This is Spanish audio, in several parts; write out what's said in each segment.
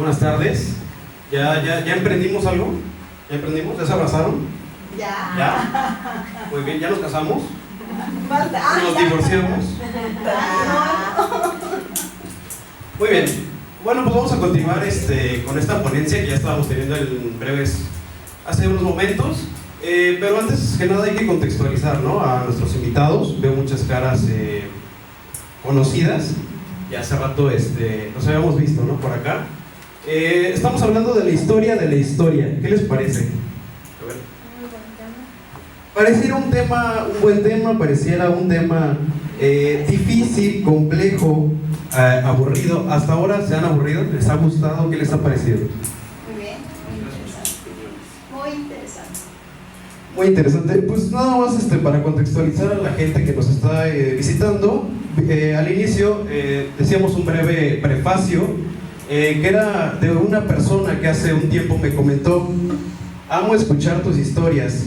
Buenas tardes. ¿Ya emprendimos algo? ¿Ya emprendimos? ¿Ya se abrazaron? Ya. ¿Ya? Muy bien, ¿ya nos casamos? Falta. ¿Nos divorciamos? Muy bien. Bueno, pues vamos a continuar con esta ponencia que ya estábamos teniendo en breves hace unos momentos. Pero antes que nada hay que contextualizar, ¿no?, a nuestros invitados. Veo muchas caras conocidas. Ya hace rato nos habíamos visto, ¿no?, por acá. Estamos hablando de la historia de la historia. ¿Qué les parece? A ver. Pareciera un buen tema, pareciera un tema difícil, complejo, aburrido. ¿Hasta ahora se han aburrido? ¿Les ha gustado? ¿Qué les ha parecido? Muy bien, muy interesante. Muy interesante. Pues nada más para contextualizar a la gente que nos está visitando, al inicio decíamos un breve prefacio que era de una persona que hace un tiempo me comentó: amo escuchar tus historias,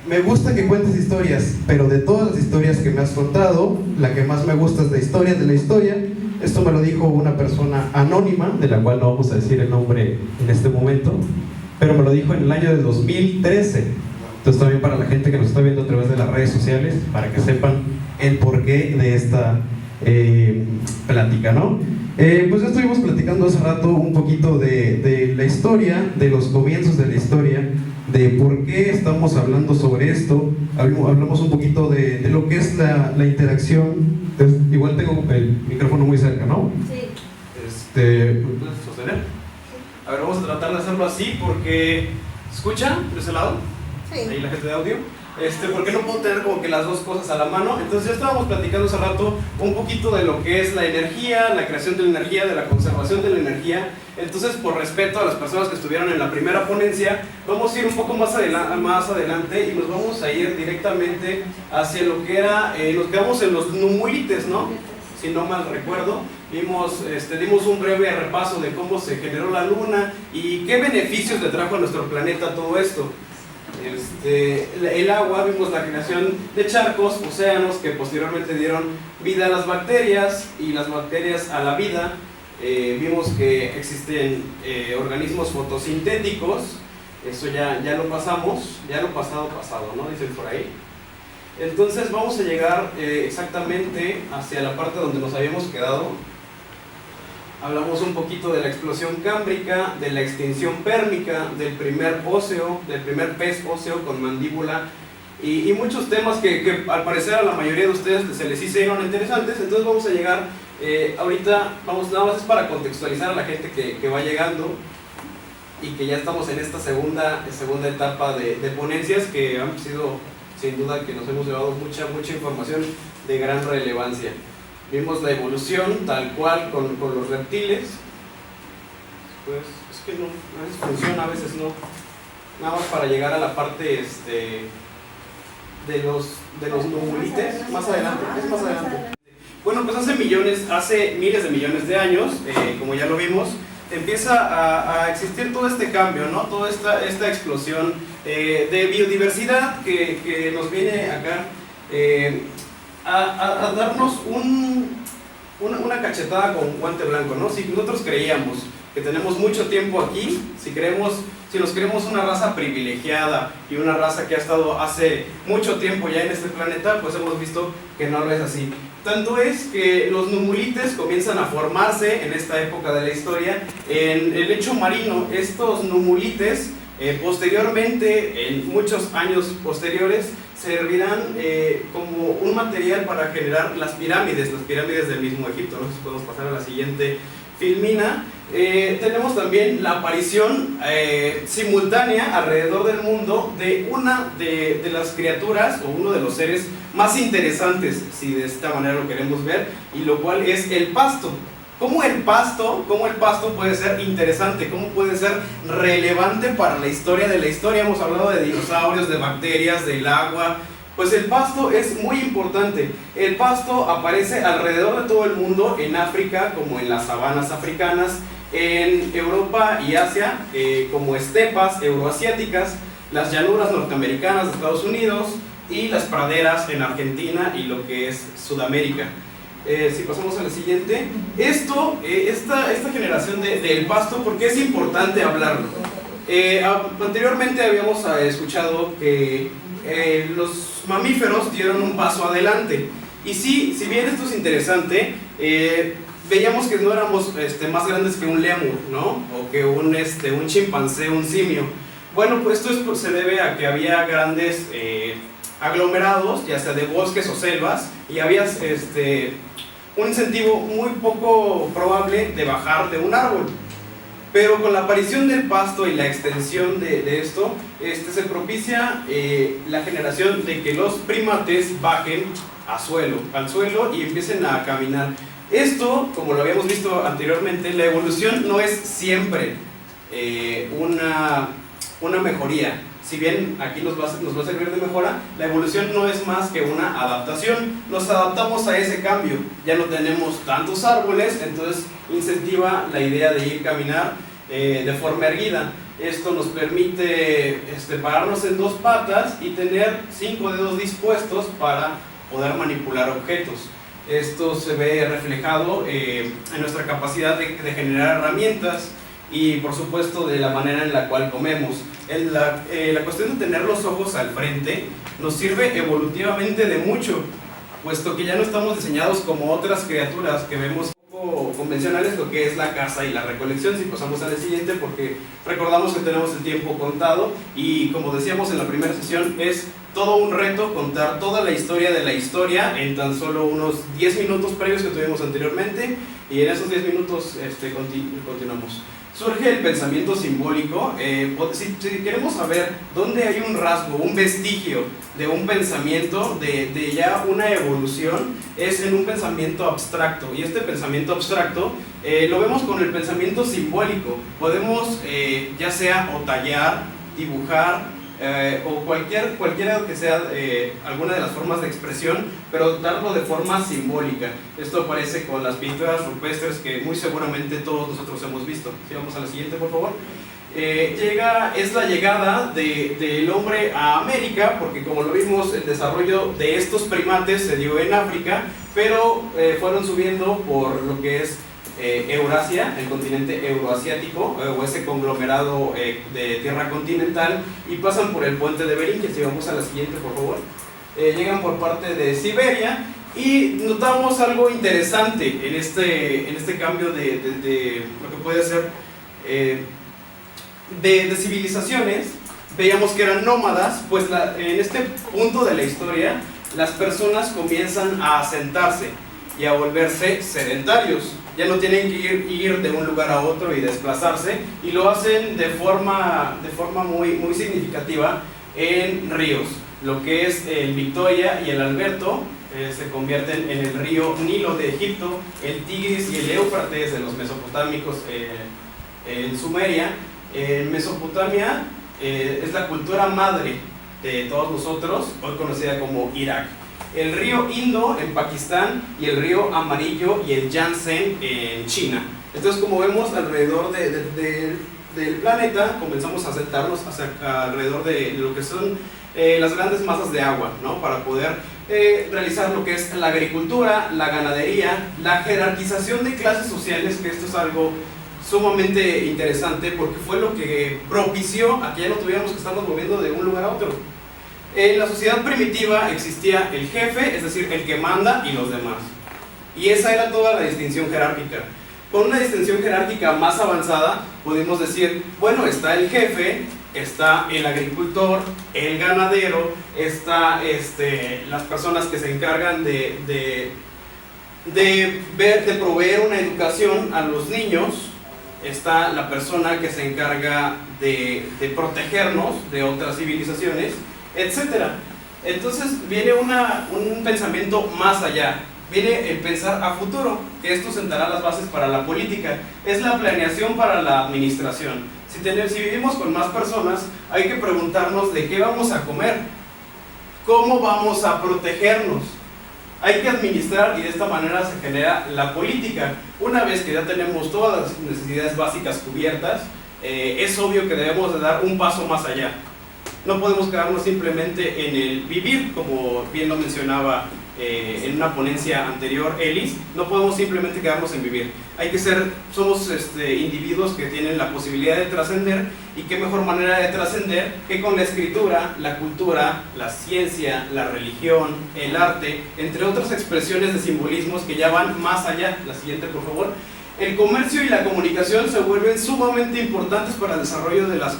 me gusta que cuentes historias, pero de todas las historias que me has contado, la que más me gusta es la historia de la historia. Esto me lo dijo una persona anónima, de la cual no vamos a decir el nombre en este momento, pero me lo dijo en el año de 2013. Entonces también para la gente que nos está viendo a través de las redes sociales, para que sepan el porqué de esta plática, ¿no? Pues ya estuvimos platicando hace rato un poquito de la historia, de los comienzos de la historia, de por qué estamos hablando sobre esto. Hablamos un poquito de lo que es la interacción. Igual tengo el micrófono muy cerca, ¿no? Sí. ¿Puedes sostener? A ver, vamos a tratar de hacerlo así porque... ¿Escucha de ese lado? Sí. Ahí la gente de audio. Porque no puedo tener como que las dos cosas a la mano. Entonces ya estábamos platicando hace rato un poquito de lo que es la energía, la creación de la energía, de la conservación de la energía. Entonces, por respeto a las personas que estuvieron en la primera ponencia, vamos a ir un poco más adelante y nos vamos a ir directamente hacia lo que era, nos quedamos en los numulites, ¿no? Si no mal recuerdo, dimos un breve repaso de cómo se generó la luna y qué beneficios le trajo a nuestro planeta todo esto. El agua, vimos la generación de charcos, océanos que posteriormente dieron vida a las bacterias y las bacterias a la vida. Vimos que existen organismos fotosintéticos, eso ya lo pasamos, ya lo pasado, ¿no? Dicen por ahí. Entonces vamos a llegar exactamente hacia la parte donde nos habíamos quedado. Hablamos un poquito de la explosión cámbrica, de la extinción pérmica, del primer pez óseo con mandíbula y muchos temas que al parecer a la mayoría de ustedes se les hicieron interesantes. Entonces vamos a llegar, ahorita nada más es para contextualizar a la gente que va llegando y que ya estamos en esta segunda etapa de ponencias que han sido sin duda que nos hemos llevado mucha información de gran relevancia. Vimos la evolución tal cual con los reptiles. Pues es que no, a veces funciona, a veces no. Nada más para llegar a la parte de los numulites. Más adelante. Bueno, pues hace miles de millones de años, como ya lo vimos, empieza a existir todo este cambio, ¿no? Toda esta explosión de biodiversidad que nos viene acá a darnos una cachetada con guante blanco, ¿no? Si nosotros creíamos que tenemos mucho tiempo aquí, si nos creemos una raza privilegiada y una raza que ha estado hace mucho tiempo ya en este planeta, pues hemos visto que no lo es así. Tanto es que los numulites comienzan a formarse en esta época de la historia en el lecho marino. Estos numulites posteriormente, en muchos años posteriores, servirán como un material para generar las pirámides del mismo Egipto, ¿no? Si podemos pasar a la siguiente filmina. Tenemos también la aparición simultánea alrededor del mundo de una de las criaturas o uno de los seres más interesantes, si de esta manera lo queremos ver, y lo cual es el pasto. ¿Cómo el pasto puede ser interesante? ¿Cómo puede ser relevante para la historia de la historia? Hemos hablado de dinosaurios, de bacterias, del agua. Pues el pasto es muy importante. El pasto aparece alrededor de todo el mundo, en África, como en las sabanas africanas, en Europa y Asia, como estepas euroasiáticas, las llanuras norteamericanas de Estados Unidos y las praderas en Argentina y lo que es Sudamérica. Si pasamos a la siguiente, esta generación del pasto, ¿por qué es importante hablarlo? Anteriormente habíamos escuchado que los mamíferos dieron un paso adelante, y sí, si bien esto es interesante, veíamos que no éramos más grandes que un lémur, ¿no? O que un chimpancé, un simio. Bueno, pues esto se debe a que había grandes aglomerados, ya sea de bosques o selvas, y había un incentivo muy poco probable de bajar de un árbol. Pero con la aparición del pasto y la extensión de esto, se propicia la generación de que los primates bajen al suelo y empiecen a caminar. Esto, como lo habíamos visto anteriormente, la evolución no es siempre una mejoría. Si bien aquí nos va a servir de mejora, la evolución no es más que una adaptación. Nos adaptamos a ese cambio. Ya no tenemos tantos árboles, entonces incentiva la idea de ir a caminar de forma erguida. Esto nos permite pararnos en dos patas y tener 5 dedos dispuestos para poder manipular objetos. Esto se ve reflejado en nuestra capacidad de generar herramientas y, por supuesto, de la manera en la cual comemos. La cuestión de tener los ojos al frente nos sirve evolutivamente de mucho, puesto que ya no estamos diseñados como otras criaturas que vemos poco convencionales, lo que es la caza y la recolección. Si pasamos a la siguiente, porque recordamos que tenemos el tiempo contado y, como decíamos en la primera sesión, es todo un reto contar toda la historia de la historia en tan solo unos 10 minutos previos que tuvimos anteriormente, y en esos 10 minutos continuamos. Surge el pensamiento simbólico. Si queremos saber dónde hay un rasgo, un vestigio de un pensamiento, de ya una evolución, es en un pensamiento abstracto. Y este pensamiento abstracto lo vemos con el pensamiento simbólico. Podemos ya sea o tallar, dibujar, o cualquiera que sea alguna de las formas de expresión, pero darlo de forma simbólica. Esto aparece con las pinturas rupestres que muy seguramente todos nosotros hemos visto. Si vamos a la siguiente, por favor. Es la llegada del hombre a América, porque, como lo vimos, el desarrollo de estos primates se dio en África, pero fueron subiendo por lo que es Eurasia, el continente euroasiático, o ese conglomerado de tierra continental, y pasan por el puente de Bering, que si vamos a la siguiente, por favor. Llegan por parte de Siberia, y notamos algo interesante en este cambio de lo que puede ser de civilizaciones. Veíamos que eran nómadas, pues en este punto de la historia las personas comienzan a asentarse y a volverse sedentarios. Ya no tienen que ir de un lugar a otro y desplazarse, y lo hacen de forma muy, muy significativa en ríos. Lo que es el Victoria y el Alberto se convierten en el río Nilo de Egipto, el Tigris y el Éufrates de los mesopotámicos en Sumeria. Mesopotamia es la cultura madre de todos nosotros, hoy conocida como Irak. El río Indo en Pakistán, y el río Amarillo y el Yangtze en China. Entonces, como vemos, alrededor del planeta comenzamos a sentarnos alrededor de lo que son las grandes masas de agua, ¿no? Para poder realizar lo que es la agricultura, la ganadería, la jerarquización de clases sociales, que esto es algo sumamente interesante, porque fue lo que propició a que ya no tuviéramos que estarnos moviendo de un lugar a otro. En la sociedad primitiva existía el jefe, es decir, el que manda, y los demás. Y esa era toda la distinción jerárquica. Con una distinción jerárquica más avanzada, podemos decir, bueno, está el jefe, está el agricultor, el ganadero, está las personas que se encargan de proveer una educación a los niños, está la persona que se encarga de protegernos de otras civilizaciones, etc. Entonces viene un pensamiento más allá, viene el pensar a futuro, que esto sentará las bases para la política, es la planeación para la administración. Si vivimos con más personas, hay que preguntarnos de qué vamos a comer, cómo vamos a protegernos. Hay que administrar, y de esta manera se genera la política. Una vez que ya tenemos todas las necesidades básicas cubiertas, es obvio que debemos de dar un paso más allá. No podemos quedarnos simplemente en el vivir, como bien lo mencionaba en una ponencia anterior, Elis, no podemos simplemente quedarnos en vivir. Hay que ser, somos individuos que tienen la posibilidad de trascender, y qué mejor manera de trascender que con la escritura, la cultura, la ciencia, la religión, el arte, entre otras expresiones de simbolismos que ya van más allá. La siguiente, por favor. El comercio y la comunicación se vuelven sumamente importantes para el desarrollo de las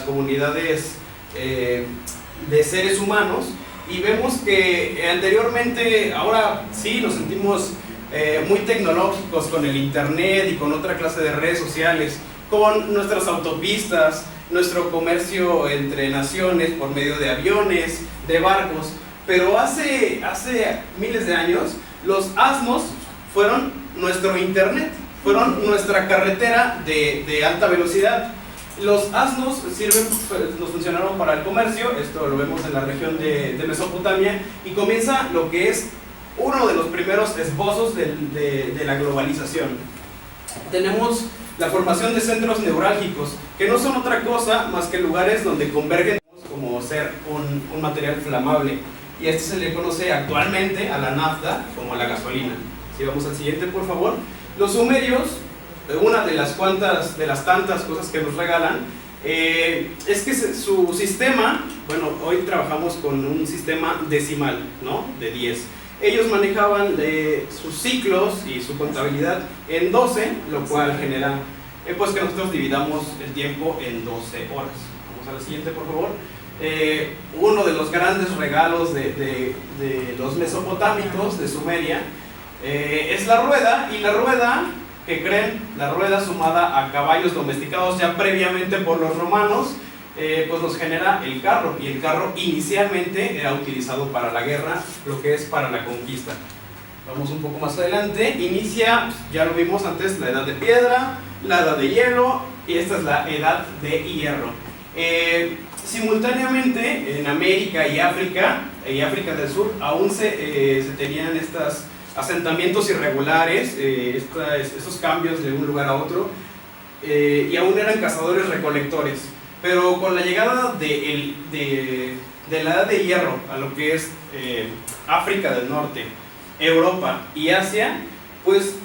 comunidades de seres humanos, y vemos que anteriormente, ahora sí nos sentimos muy tecnológicos con el internet y con otra clase de redes sociales, con nuestras autopistas, nuestro comercio entre naciones por medio de aviones, de barcos, pero hace miles de años los asnos fueron nuestro internet, fueron nuestra carretera de alta velocidad. Los asnos nos funcionaron para el comercio, esto lo vemos en la región de Mesopotamia, y comienza lo que es uno de los primeros esbozos de la globalización. Tenemos la formación de centros neurálgicos, que no son otra cosa más que lugares donde convergen como ser un material flamable, y esto se le conoce actualmente a la nafta como a la gasolina. Si vamos al siguiente, por favor. Los sumerios, una de las tantas cosas que nos regalan, es que su sistema, bueno, hoy trabajamos con un sistema decimal, ¿no? De 10. Ellos manejaban sus ciclos y su contabilidad en 12, lo cual genera pues que nosotros dividamos el tiempo en 12 horas. Vamos a la siguiente, por favor. Uno de los grandes regalos de los mesopotámicos de Sumeria es la rueda, y la rueda, ¿qué creen? La rueda, sumada a caballos domesticados ya previamente por los romanos, pues nos genera el carro, y el carro inicialmente era utilizado para la guerra, lo que es para la conquista. Vamos un poco más adelante, inicia, ya lo vimos antes, la edad de piedra, la edad de hielo, y esta es la edad de hierro. Simultáneamente en América y África del Sur aún se tenían estos asentamientos irregulares, estos cambios de un lugar a otro, y aún eran cazadores recolectores. Pero con la llegada de la edad de hierro a lo que es África del Norte, Europa y Asia, pues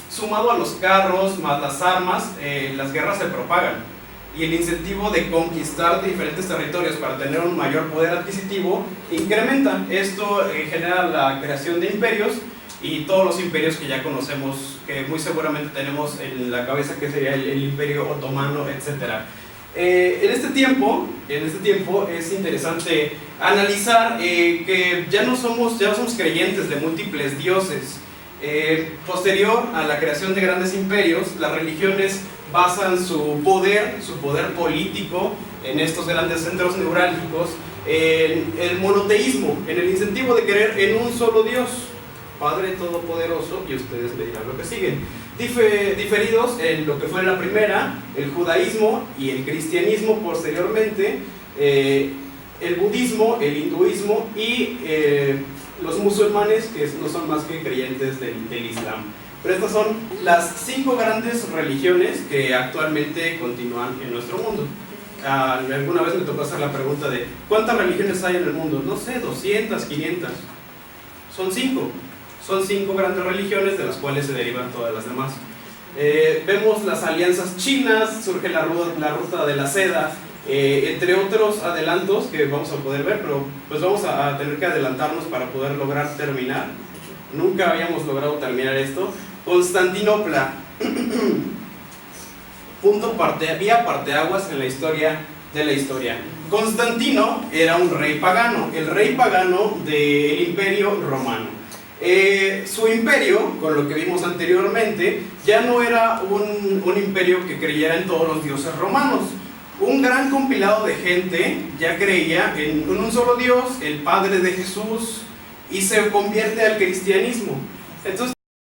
sumado a los carros más las armas, las guerras se propagan, y el incentivo de conquistar diferentes territorios para tener un mayor poder adquisitivo incrementa. Esto genera la creación de imperios, y todos los imperios que ya conocemos, que muy seguramente tenemos en la cabeza, que sería el Imperio Otomano, etc. En este tiempo es interesante analizar que ya no somos creyentes de múltiples dioses. Posterior a la creación de grandes imperios, las religiones basan su poder político en estos grandes centros neurálgicos, en el monoteísmo, en el incentivo de creer en un solo Dios, Padre Todopoderoso, y ustedes me dirán lo que siguen. Diferidos en lo que fue la primera, el judaísmo y el cristianismo posteriormente, el budismo, el hinduismo y los musulmanes, que no son más que creyentes del Islam. Pero estas son las 5 grandes religiones que actualmente continúan en nuestro mundo. Alguna vez me tocó hacer la pregunta de ¿cuántas religiones hay en el mundo? No sé, 200, 500. Son 5. Son 5 grandes religiones, de las cuales se derivan todas las demás. Vemos las alianzas chinas, surge la ruta de la seda, entre otros adelantos que vamos a poder ver, pero pues vamos a tener que adelantarnos para poder lograr terminar. Nunca habíamos logrado terminar esto. Constantinopla, vía parteaguas en la historia de la historia. Constantino era un rey pagano, el rey pagano del Imperio Romano. Su imperio, con lo que vimos anteriormente, ya no era un imperio que creyera en todos los dioses romanos. Un gran compilado de gente ya creía en un solo Dios, el Padre de Jesús, y se convierte al cristianismo. Entonces